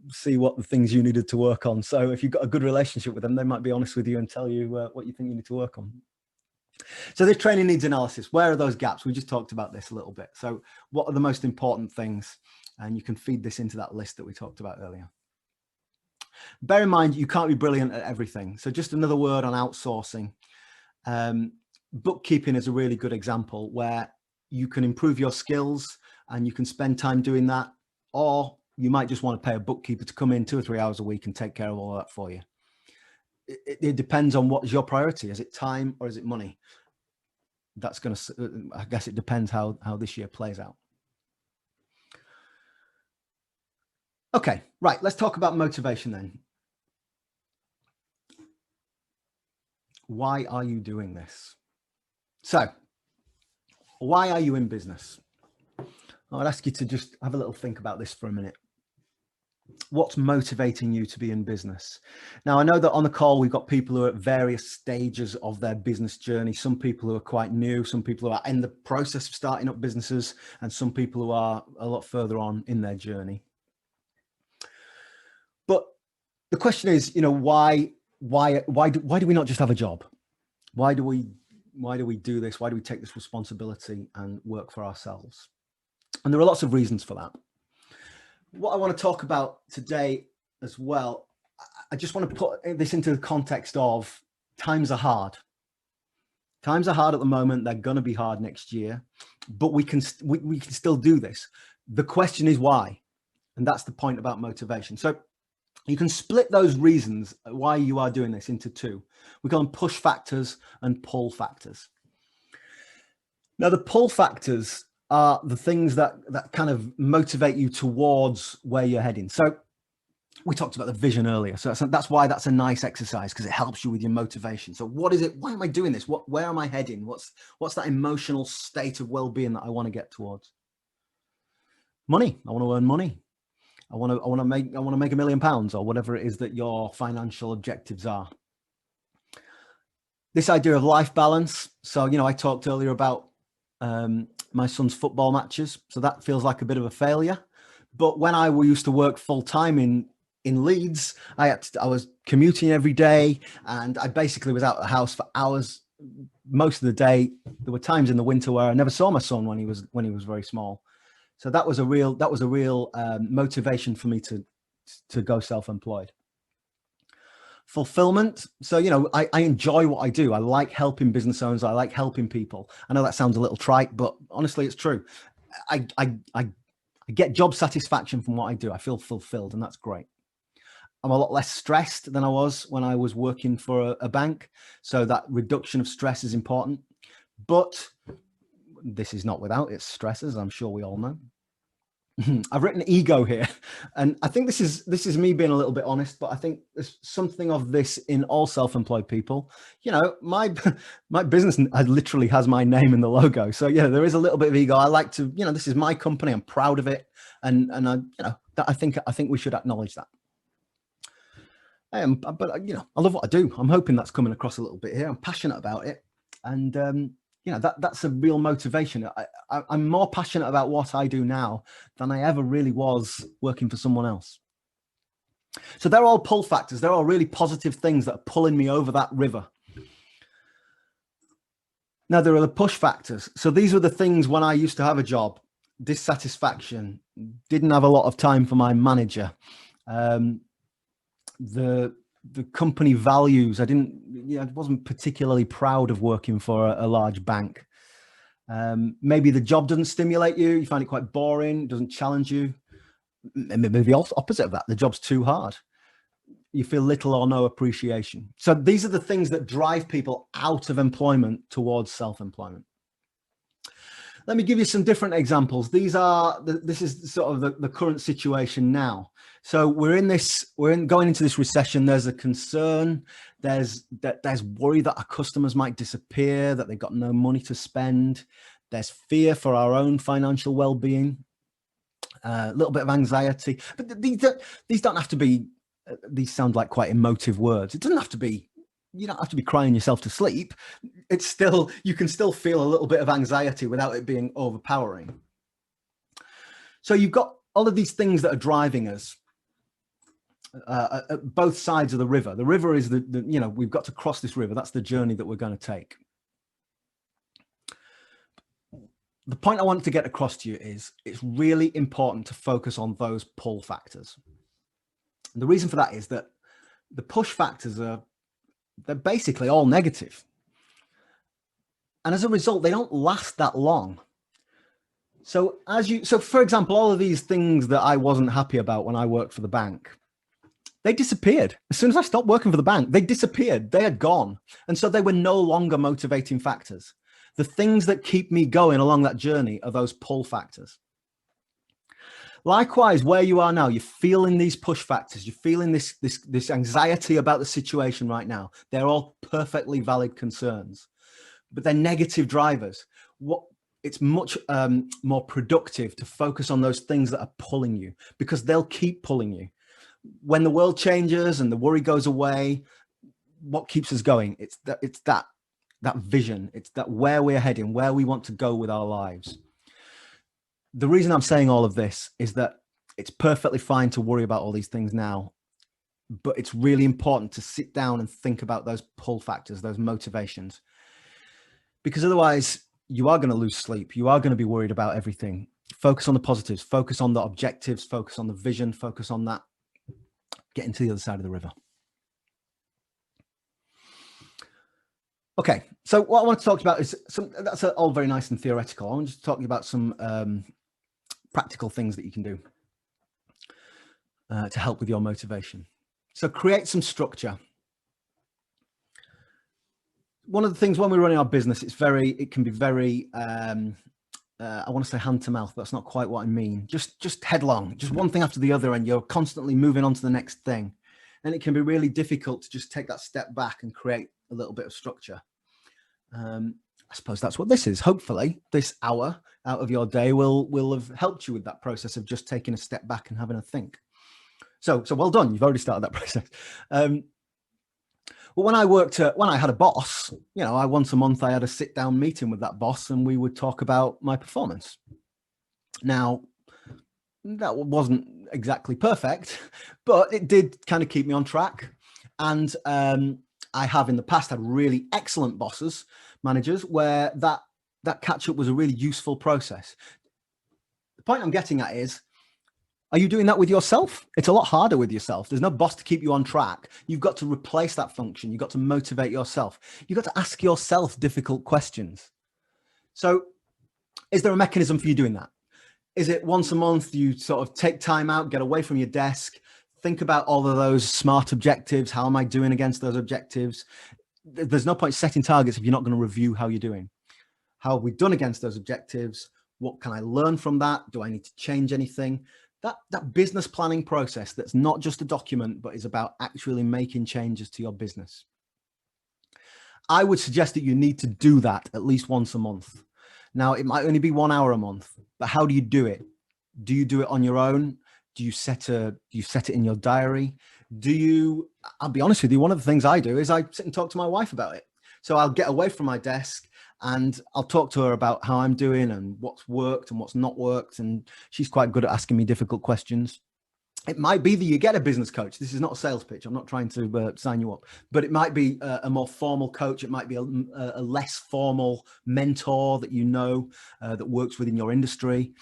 see what the things you needed to work on. So if you've got a good relationship with them, they might be honest with you and tell you what you think you need to work on. So this training needs analysis. Where are those gaps? We just talked about this a little bit. So what are the most important things? And you can feed this into that list that we talked about earlier. Bear in mind, you can't be brilliant at everything. So just another word on outsourcing. Bookkeeping is a really good example where you can improve your skills and you can spend time doing that, or you might just want to pay a bookkeeper to come in 2 or 3 hours a week and take care of all that for you. It depends on what is your priority. Is it time or is it money? That's going to, I guess it depends how this year plays out. Okay, right. Let's talk about motivation then. Why are you doing this? So why are you in business? I'd ask you to just have a little think about this for a minute. What's motivating you to be in business? Now, I know that on the call, we've got people who are at various stages of their business journey. Some people who are quite new, some people who are in the process of starting up businesses, and some people who are a lot further on in their journey. But the question is, you know, why do we not just have a job? Why do we do this? Why do we take this responsibility and work for ourselves? And there are lots of reasons for that. What I want to talk about today as well, I just want to put this into the context of times are hard. Times are hard at the moment. They're going to be hard next year, but we can still do this. The question is why, and that's the point about motivation. So you can split those reasons why you are doing this into two. We call them push factors and pull factors. Now, the pull factors are the things that kind of motivate you towards where you're heading. So we talked about the vision earlier. So that's why that's a nice exercise, because it helps you with your motivation. So what is it? Why am I doing this? Where am I heading? What's that emotional state of well-being that I want to get towards? Money. I want to earn money. I want to make £1 million, or whatever it is that your financial objectives are. This idea of life balance. So, I talked earlier about my son's football matches. So that feels like a bit of a failure. But when I used to work full time in Leeds, I was commuting every day, and I basically was out of the house for hours most of the day. There were times in the winter where I never saw my son when he was very small. So that was a real motivation for me to go self-employed. Fulfillment. So, I enjoy what I do. I like helping business owners. I like helping people. I know that sounds a little trite, but honestly, it's true. I get job satisfaction from what I do. I feel fulfilled, and that's great. I'm a lot less stressed than I was when I was working for a bank. So that reduction of stress is important, but this is not without its stresses. I'm sure we all know. I've written ego here, and I think this is me being a little bit honest, but I think there's something of this in all self-employed people. My business literally has my name in the logo. So yeah, there is a little bit of ego. I like to, this is my company. I'm proud of it. And I think we should acknowledge that. But I love what I do. I'm hoping that's coming across a little bit here. I'm passionate about it. And, that's a real motivation. I'm more passionate about what I do now than I ever really was working for someone else. So they're all pull factors. They're all really positive things that are pulling me over that river. Now, there are the push factors. So these were the things when I used to have a job: dissatisfaction, didn't have a lot of time for my manager, the company values. I wasn't particularly proud of working for a large bank. Maybe the job doesn't stimulate you. You find it quite boring, doesn't challenge you. Maybe the opposite of that. The job's too hard. You feel little or no appreciation. So these are the things that drive people out of employment towards self-employment. Let me give you some different examples. This is sort of the current situation now. So we're going into this recession. There's a concern. There's worry that our customers might disappear, that they've got no money to spend. There's fear for our own financial well-being, a little bit of anxiety. But these don't have to be, these sound like quite emotive words. It doesn't have to be, you don't have to be crying yourself to sleep. It's still, you can still feel a little bit of anxiety without it being overpowering. So you've got all of these things that are driving us at both sides of the river. The river is we've got to cross this river. That's the journey that we're going to take. The point I want to get across to you is it's really important to focus on those pull factors. And the reason for that is that the push factors they're basically all negative. And as a result, they don't last that long. So for example, all of these things that I wasn't happy about when I worked for the bank, they disappeared. As soon as I stopped working for the bank, they disappeared. They had gone. And so they were no longer motivating factors. The things that keep me going along that journey are those pull factors. Likewise, where you are now, you're feeling these push factors. You're feeling this anxiety about the situation right now. They're all perfectly valid concerns, but they're negative drivers. It's much more productive to focus on those things that are pulling you, because they'll keep pulling you. When the world changes and the worry goes away, what keeps us going? It's that vision. It's that where we're heading, where we want to go with our lives. The reason I'm saying all of this is that it's perfectly fine to worry about all these things now, but it's really important to sit down and think about those pull factors, those motivations, because otherwise you are going to lose sleep. You are going to be worried about everything. Focus on the positives, focus on the objectives, focus on the vision, focus on that, getting to the other side of the river. Okay, so what I want to talk about is that's all very nice and theoretical. I want to talk about some practical things that you can do to help with your motivation. So create some structure. One of the things when we're running our business, it can be very, I want to say hand to mouth, but that's not quite what I mean. Just headlong, just one thing after the other, and you're constantly moving on to the next thing. And it can be really difficult to just take that step back and create a little bit of structure. I suppose that's what this is. Hopefully this hour out of your day will have helped you with that process of just taking a step back and having a think. So well done. You've already started that process. Well, when I had a boss, once a month I had a sit down meeting with that boss and we would talk about my performance. Now, that wasn't exactly perfect, but it did kind of keep me on track. And I have in the past had really excellent bosses, managers, where that catch up was a really useful process. The point I'm getting at is, are you doing that with yourself? It's a lot harder with yourself. There's no boss to keep you on track. You've got to replace that function. You've got to motivate yourself. You've got to ask yourself difficult questions. So is there a mechanism for you doing that? Is it once a month you sort of take time out, get away from your desk, think about all of those SMART objectives? How am I doing against those objectives? There's no point setting targets if you're not going to review how you're doing. How have we done against those objectives? What can I learn from that? Do I need to change anything? That business planning process that's not just a document, but is about actually making changes to your business. I would suggest that you need to do that at least once a month. Now, it might only be 1 hour a month, but how do you do it? Do you do it on your own? Do you set it in your diary? I'll be honest with you, one of the things I do is I sit and talk to my wife about it. So I'll get away from my desk and I'll talk to her about how I'm doing and what's worked and what's not worked. And she's quite good at asking me difficult questions. It might be that you get a business coach. This is not a sales pitch. I'm not trying to sign you up, but it might be a more formal coach. It might be a less formal mentor that that works within your industry.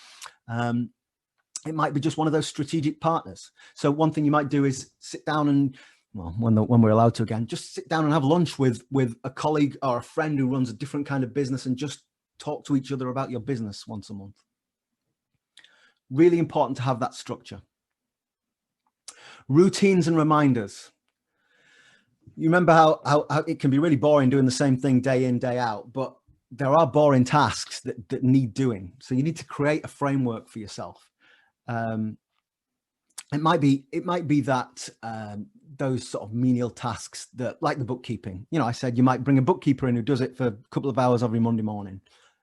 It might be just one of those strategic partners. So one thing you might do is sit down and, well, when we're allowed to again, just sit down and have lunch with a colleague or a friend who runs a different kind of business and just talk to each other about your business once a month. Really important to have that structure. Routines and reminders. You remember how it can be really boring doing the same thing day in, day out, but there are boring tasks that need doing. So you need to create a framework for yourself. It might be that those sort of menial tasks that, like the bookkeeping, I said you might bring a bookkeeper in who does it for a couple of hours every Monday morning.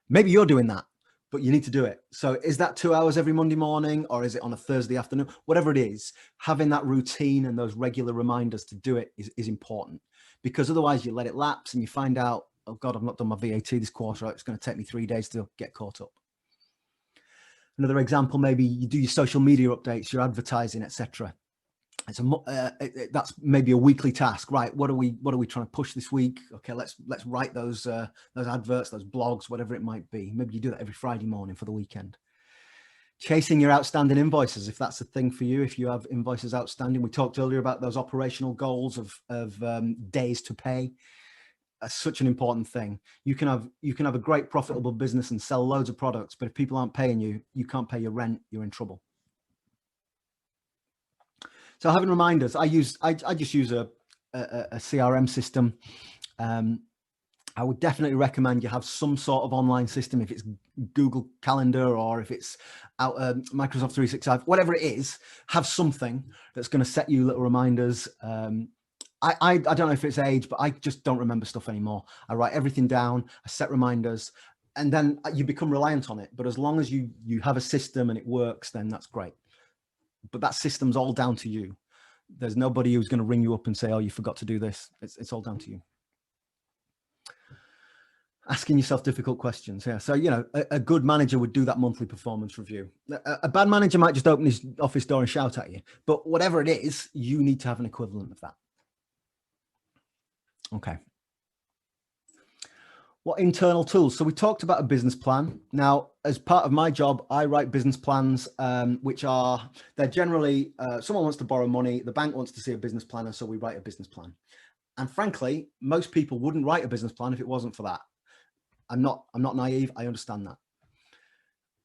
Maybe you're doing that, but you need to do it. So is that 2 hours every Monday morning, or is it on a Thursday afternoon? Whatever it is, having that routine and those regular reminders to do it is important, because otherwise you let it lapse and you find out, oh God, I've not done my VAT this quarter. It's going to take me 3 days to get caught up. Another example, maybe you do your social media updates, your advertising, etc. That's maybe a weekly task, right? What are we trying to push this week? Okay, let's write those adverts, those blogs, whatever it might be. Maybe you do that every Friday morning for the weekend. Chasing your outstanding invoices, if that's a thing for you. If you have invoices outstanding, we talked earlier about those operational goals of days to pay. That's such an important thing. You can have a great profitable business and sell loads of products, but if people aren't paying you, you can't pay your rent, you're in trouble. So having reminders, I just use a CRM system. I would definitely recommend you have some sort of online system, if it's Google Calendar or if it's Microsoft 365, whatever it is, have something that's going to set you little reminders. I don't know if it's age, but I just don't remember stuff anymore. I write everything down, I set reminders, and then you become reliant on it. But as long as you have a system and it works, then that's great. But that system's all down to you. There's nobody who's going to ring you up and say, oh, you forgot to do this. It's all down to you. Asking yourself difficult questions. Yeah. So, a good manager would do that monthly performance review. A bad manager might just open his office door and shout at you. But whatever it is, you need to have an equivalent of that. Okay. What internal tools? So we talked about a business plan. Now, as part of my job, I write business plans, they're generally, someone wants to borrow money, the bank wants to see a business plan, and so we write a business plan. And frankly, most people wouldn't write a business plan if it wasn't for that. I'm not naive, I understand that.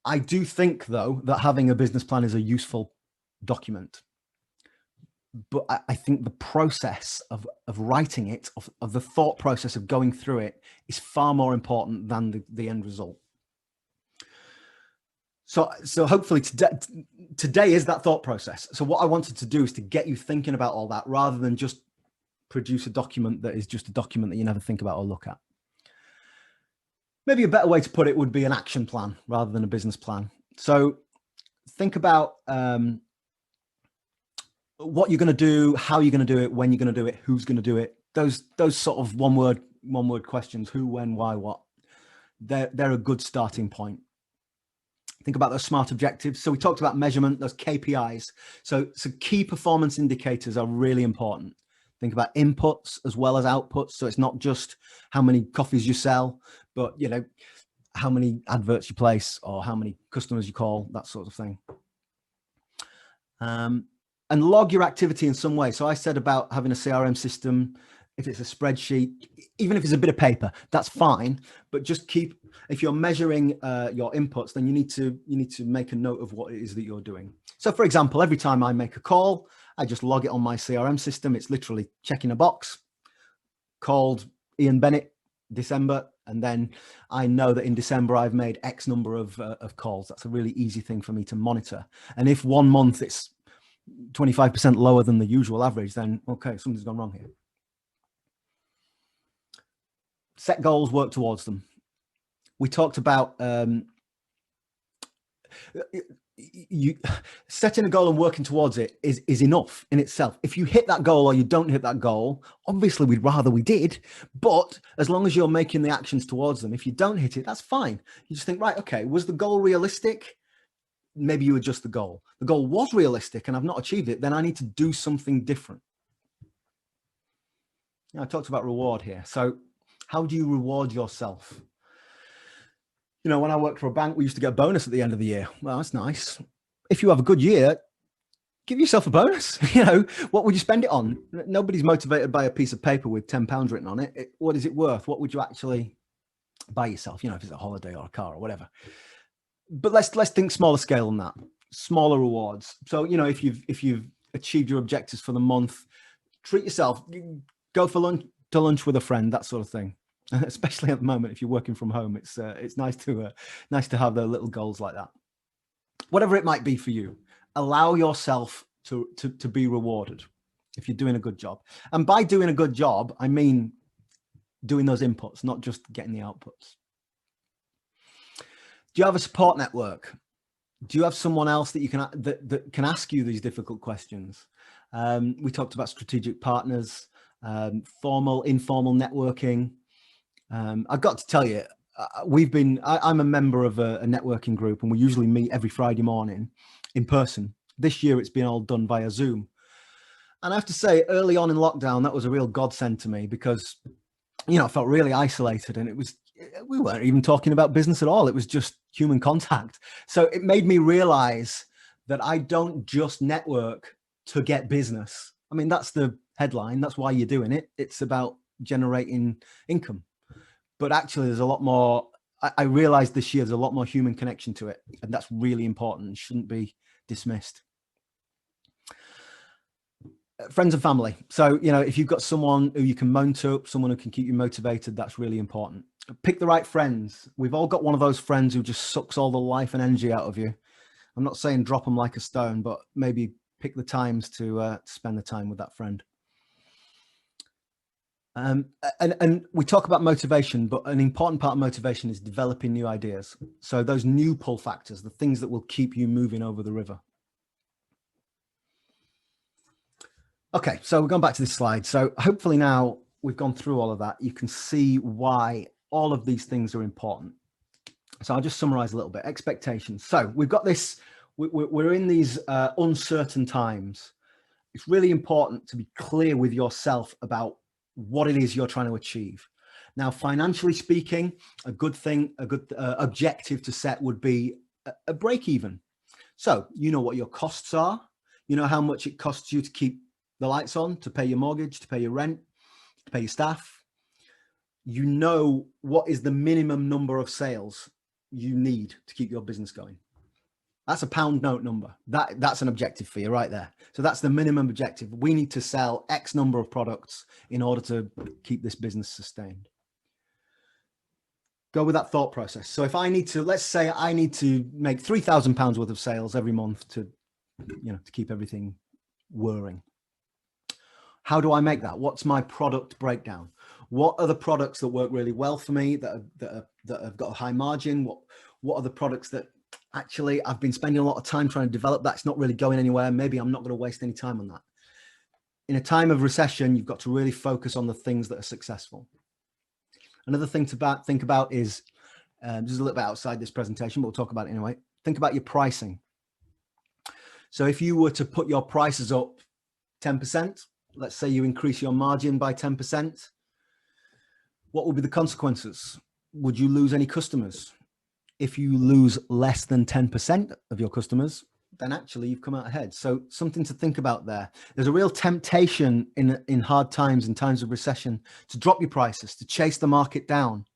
I do think, though, that having a business plan is a useful document. But I think the process of writing it, of the thought process of going through it, is far more important than the end result. So hopefully today is that thought process. So what I wanted to do is to get you thinking about all that rather than just produce a document that is just a document that you never think about or look at. Maybe a better way to put it would be an action plan rather than a business plan. So think about what you're going to do, how you're going to do it, when you're going to do it, who's going to do it. Those sort of one word questions: who, when, why, what. They're a good starting point. Think about those SMART objectives. So we talked about measurement, those KPIs. So key performance indicators are really important. Think about inputs as well as outputs. So it's not just how many coffees you sell, but how many adverts you place or how many customers you call, that sort of thing. And log your activity in some way. So I said about having a CRM system. If it's a spreadsheet, even if it's a bit of paper, that's fine. But just if you're measuring your inputs, then you need to make a note of what it is that you're doing. So for example, every time I make a call, I just log it on my CRM system. It's literally checking a box. Called Ian Bennett, December, and then I know that in December I've made X number of calls. That's a really easy thing for me to monitor. And if one month it's 25% lower than the usual average, then okay, something's gone wrong here. Set goals, work towards them. We talked about setting a goal and working towards it is enough in itself. If you hit that goal or you don't hit that goal, obviously we'd rather we did, but as long as you're making the actions towards them, if you don't hit it, that's fine. You just think, right, okay, was the goal realistic? Maybe you adjust the goal. The goal was realistic and I've not achieved it, then I need to do something different. I talked about reward here. So how do you reward yourself? When I worked for a bank, we used to get a bonus at the end of the year. Well, that's nice. If you have a good year, give yourself a bonus. What would you spend it on? Nobody's motivated by a piece of paper with £10 written on it. What is it worth? What would you actually buy yourself? If it's a holiday or a car or whatever. But let's think smaller scale than that. Smaller rewards. So if you've achieved your objectives for the month, treat yourself. Go for lunch with a friend, that sort of thing. Especially at the moment, if you're working from home, it's nice to have those little goals like that. Whatever it might be for you, allow yourself to be rewarded if you're doing a good job. And by doing a good job, I mean doing those inputs, not just getting the outputs. Do you have a support network? Do you have someone else that you can that can ask you these difficult questions? We talked about strategic partners, formal, informal networking. I've got to tell you, I'm a member of a networking group, and we usually meet every Friday morning in person. This year it's been all done via Zoom. And I have to say, early on in lockdown, that was a real godsend to me because, I felt really isolated, and we weren't even talking about business at all. It was just human contact. So it made me realize that I don't just network to get business. I mean, that's the headline. That's why you're doing it. It's about generating income. But actually, there's a lot more. I realized this year there's a lot more human connection to it, and that's really important and shouldn't be dismissed. Friends and family. So, if you've got someone who you can moan to, someone who can keep you motivated, that's really important. Pick the right friends. We've all got one of those friends who just sucks all the life and energy out of you. I'm not saying drop them like a stone, but maybe pick the times to spend the time with that friend. And we talk about motivation, but an important part of motivation is developing new ideas. So those new pull factors, the things that will keep you moving over the river. Okay, so we're going back to this slide. So hopefully now we've gone through all of that. You can see why all of these things are important. So I'll just summarize a little bit. Expectations. So we've got this, we're in these uncertain times. It's really important to be clear with yourself about what it is you're trying to achieve. Now, financially speaking, a good objective to set would be a break even. So you know what your costs are, you know how much it costs you to keep the lights on, to pay your mortgage, to pay your rent, to pay your staff. You know what is the minimum number of sales you need to keep your business going. That's a pound note number. That's an objective for you right there. So that's the minimum objective. We need to sell X number of products in order to keep this business sustained. Go with that thought process. So if I need to, let's say I need to make £3,000 worth of sales every month to keep everything whirring. How do I make that? What's my product breakdown? What are the products that work really well for me, that have got a high margin? What are the products that actually I've been spending a lot of time trying to develop that's not really going anywhere? Maybe I'm not going to waste any time on that. In a time of recession, you've got to really focus on the things that are successful. Another thing to think about is, this is a little bit outside this presentation, but we'll talk about it anyway. Think about your pricing. So if you were to put your prices up 10%, let's say you increase your margin by 10%, what will be the consequences? Would you lose any customers? If you lose less than 10% of your customers, then actually you've come out ahead. So something to think about there. There's a real temptation in hard times, in times of recession, to drop your prices, to chase the market down.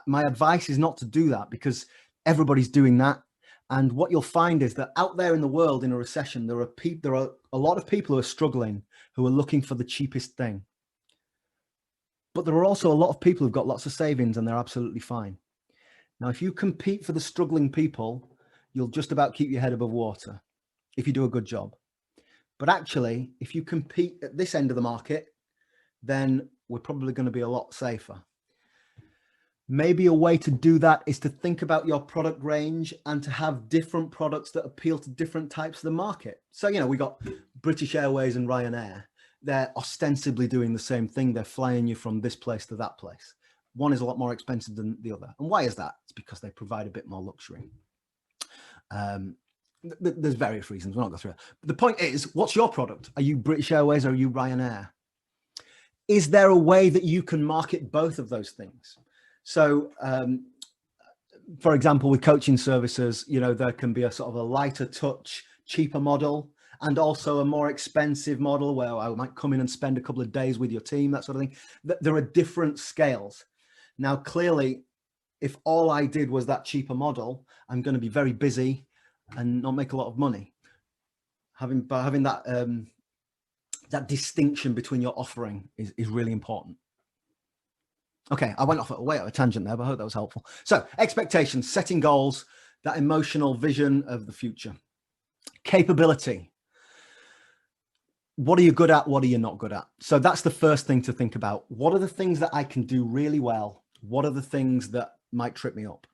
My advice is not to do that, because everybody's doing that. And what you'll find is that out there in the world in a recession, there are a lot of people who are struggling, who are looking for the cheapest thing. But there are also a lot of people who've got lots of savings and they're absolutely fine. Now, if you compete for the struggling people, you'll just about keep your head above water if you do a good job. But actually, if you compete at this end of the market, then we're probably going to be a lot safer. Maybe a way to do that is to think about your product range and to have different products that appeal to different types of the market. So, we got British Airways and Ryanair. They're ostensibly doing the same thing. They're flying you from this place to that place. One is a lot more expensive than the other. And why is that? It's because they provide a bit more luxury. There's various reasons. We're not going through it. But the point is, what's your product? Are you British Airways or are you Ryanair? Is there a way that you can market both of those things? So, for example, with coaching services, there can be a sort of a lighter touch, cheaper model, and also a more expensive model where I might come in and spend a couple of days with your team, that sort of thing. There are different scales. Now, clearly, if all I did was that cheaper model, I'm going to be very busy and not make a lot of money. Having that that distinction between your offering is really important. Okay, I went off way out of a tangent there, but I hope that was helpful. So, expectations, setting goals, that emotional vision of the future. Capability. What are you good at? What are you not good at? So that's the first thing to think about. What are the things that I can do really well? What are the things that might trip me up?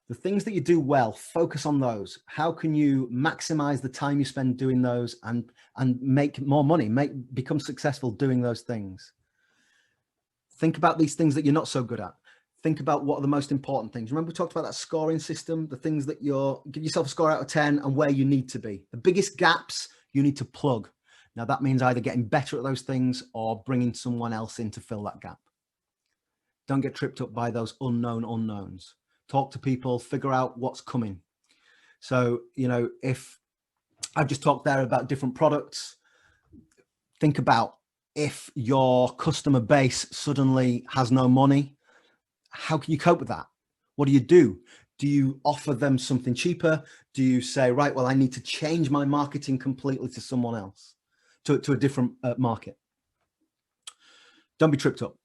The things that you do well, focus on those. How can you maximize the time you spend doing those and make more money, become successful doing those things? Think about these things that you're not so good at. Think about what are the most important things. Remember we talked about that scoring system, the things that give yourself a score out of 10 and where you need to be. The biggest gaps you need to plug. Now that means either getting better at those things or bringing someone else in to fill that gap. Don't get tripped up by those unknown unknowns. Talk to people, figure out what's coming. So, if I've just talked there about different products, think about if your customer base suddenly has no money, how can you cope with that? What do? Do you offer them something cheaper? Do you say, right, well, I need to change my marketing completely to someone else, to a different market? Don't be tripped up.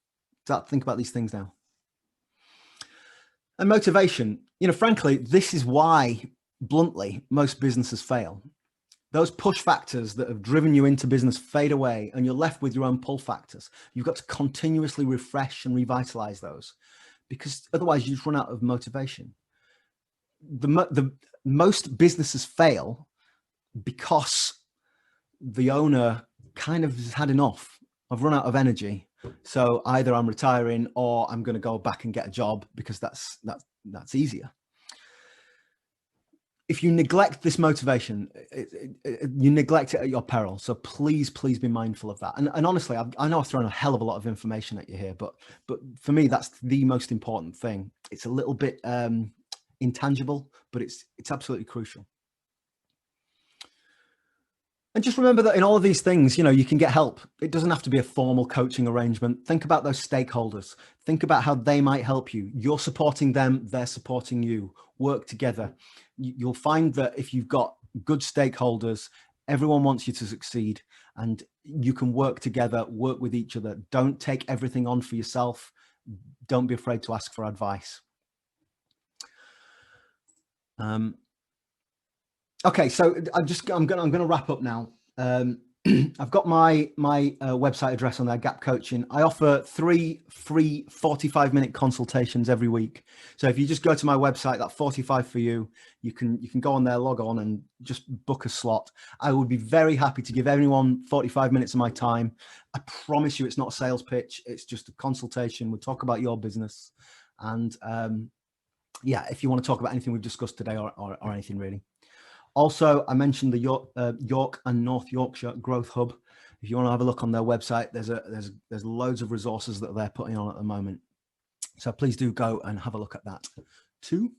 Think about these things now. And motivation, frankly, this is why, bluntly, most businesses fail. Those push factors that have driven you into business fade away and you're left with your own pull factors. You've got to continuously refresh and revitalize those, because otherwise you just run out of motivation. The most businesses fail because the owner kind of has had enough. I've run out of energy. So either I'm retiring or I'm going to go back and get a job because that's easier. if you neglect this motivation, you neglect it at your peril. So please be mindful of that. And honestly, I know I've thrown a hell of a lot of information at you here, but for me, that's the most important thing. It's a little bit intangible, but it's absolutely crucial. And just remember that in all of these things, you know, you can get help. It doesn't have to be a formal coaching arrangement. Think about those stakeholders. Think about how they might help you. You're supporting them, they're supporting you. Work together. You'll find that if you've got good stakeholders, everyone wants you to succeed, and you can work together, work with each other. Don't take everything on for yourself. Don't be afraid to ask for advice. Okay, so I'm gonna wrap up now. I've got my website address on there, Gap Coaching. I offer 3 free 45-minute consultations every week. So if you just go to my website, that 45 for you, you can go on there, log on, and just book a slot. I would be very happy to give anyone 45 minutes of my time. I promise you, it's not a sales pitch. It's just a consultation. We'll talk about your business, and yeah, if you want to talk about anything we've discussed today or anything really. Also, I mentioned the York and North Yorkshire Growth Hub. If you want to have a look on their website, there's loads of resources that they're putting on at the moment. So please do go and have a look at that too.